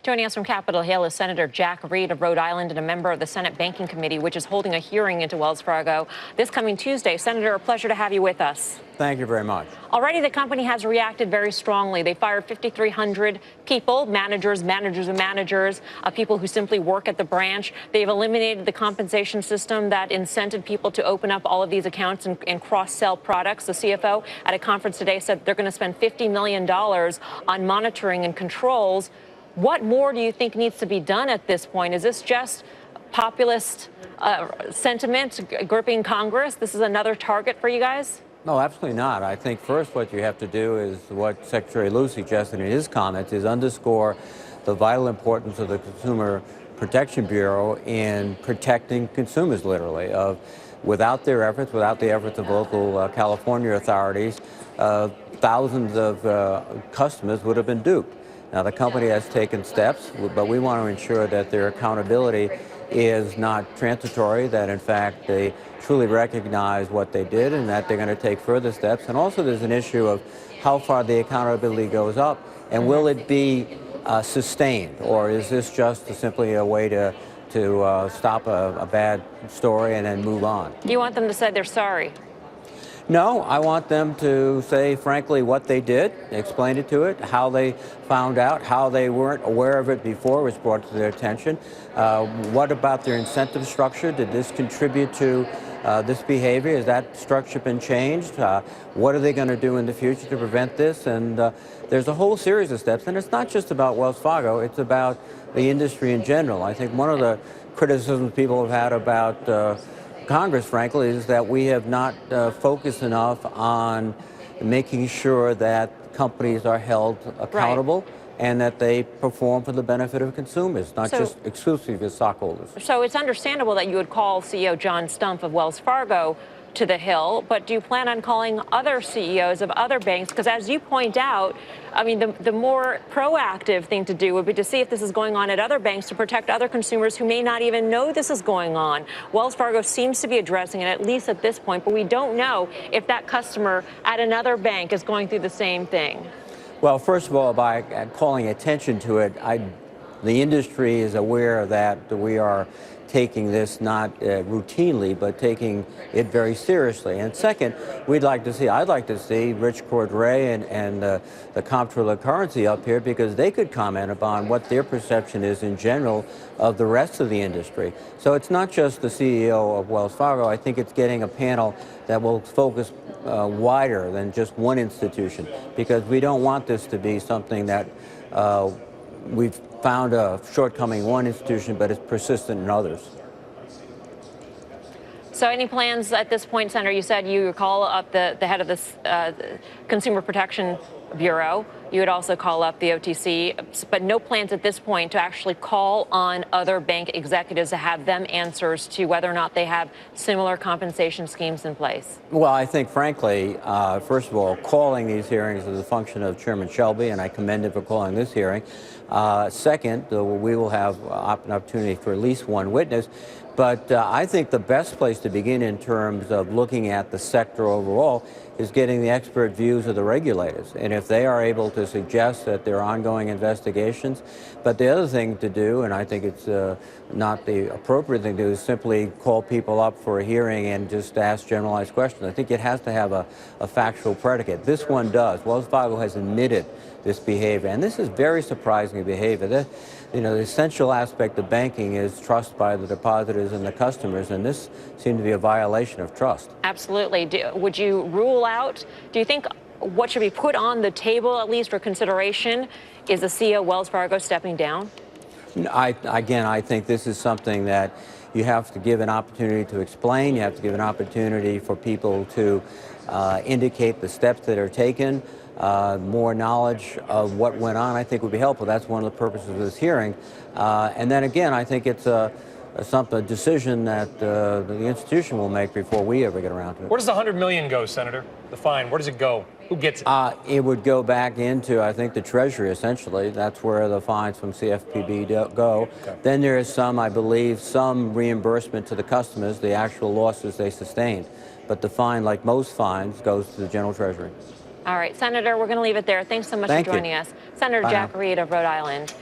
Joining us from Capitol Hill is Senator Jack Reed of Rhode Island and a member of the Senate Banking Committee, which is holding a hearing into Wells Fargo this coming Tuesday. Senator, a pleasure to have you with us. Thank you very much. Already the company has reacted very strongly. They fired 5,300 people, managers of people who simply work at the branch. They've eliminated the compensation system that incented people to open up all of these accounts and cross-sell products. The CFO at a conference today said they're going to spend $50 million on monitoring and controls. What more do you think needs to be done at this point? Is this just populist sentiment gripping Congress? This is another target for you guys? No, absolutely not. I think first what you have to do is what Secretary Lew suggested in his comments is underscore the vital importance of the Consumer Protection Bureau in protecting consumers, literally. Without their efforts, without the efforts of local California authorities, thousands of customers would have been duped. Now, the company has taken steps, but we want to ensure that their accountability is not transitory, that in fact they truly recognize what they did and that they're going to take further steps. And also there's an issue of how far the accountability goes up and will it be sustained, or is this just simply a way to stop a bad story and then move on? Do you want them to say they're sorry? No, I want them to say, frankly, what they did, explain it to it, how they found out, how they weren't aware of it before it was brought to their attention. What about their incentive structure? Did this contribute to this behavior? Has that structure been changed? What are they going to do in the future to prevent this? And there's a whole series of steps. And it's not just about Wells Fargo. It's about the industry in general. I think one of the criticisms people have had about Congress, frankly, is that we have not focused enough on making sure that companies are held accountable and that they perform for the benefit of consumers, not just exclusively as stockholders. So it's understandable that you would call CEO John Stumpf of Wells Fargo to the Hill, but do you plan on calling other CEOs of other banks? Because as you point out, I mean, the more proactive thing to do would be to see if this is going on at other banks to protect other consumers who may not even know this is going on. Wells Fargo seems to be addressing it, at least at this point, but we don't know if that customer at another bank is going through the same thing. Well, first of all, by calling attention to it, the industry is aware that we are taking this not routinely, but taking it very seriously. And second, I'd like to see Rich Cordray and the Comptroller of Currency up here, because they could comment upon what their perception is in general of the rest of the industry. So it's not just the CEO of Wells Fargo. I think it's getting a panel that will focus wider than just one institution, because we don't want this to be something that we've found a shortcoming in one institution, but it's persistent in others. So any plans at this point, Senator? You said you would call up the head of the Consumer Protection Bureau. You would also call up the OTC, but no plans at this point to actually call on other bank executives to have them answers to whether or not they have similar compensation schemes in place. Well, I think, frankly, first of all, calling these hearings is a function of Chairman Shelby, and I commend him for calling this hearing. Second, we will have an opportunity for at least one witness. But I think the best place to begin in terms of looking at the sector overall is getting the expert views of the regulators. And if they are able to suggest that there are ongoing investigations, but the other thing to do, and I think it's not the appropriate thing to do, is simply call people up for a hearing and just ask generalized questions. I think it has to have a factual predicate. This one does. Wells Fargo has admitted this behavior, and this is very surprising behavior. The essential aspect of banking is trust by the depositors and the customers, and this seemed to be a violation of trust. Absolutely. Would you rule out, do you think what should be put on the table, at least for consideration, is the CEO of Wells Fargo stepping down? Again, I think this is something that you have to give an opportunity to explain. You have to give an opportunity for people to indicate the steps that are taken. More knowledge of what went on, I think, would be helpful. That's one of the purposes of this hearing. And then again, I think it's a decision that the institution will make before we ever get around to it. Where does the $100 million go, Senator? The fine, where does it go? Who gets it? It would go back into, I think, the Treasury, essentially. That's where the fines from CFPB go. Okay. Then there is some, I believe, some reimbursement to the customers, the actual losses they sustained. But the fine, like most fines, goes to the General Treasury. All right, Senator, we're going to leave it there. Thanks so much for joining us. Senator Jack Reed of Rhode Island.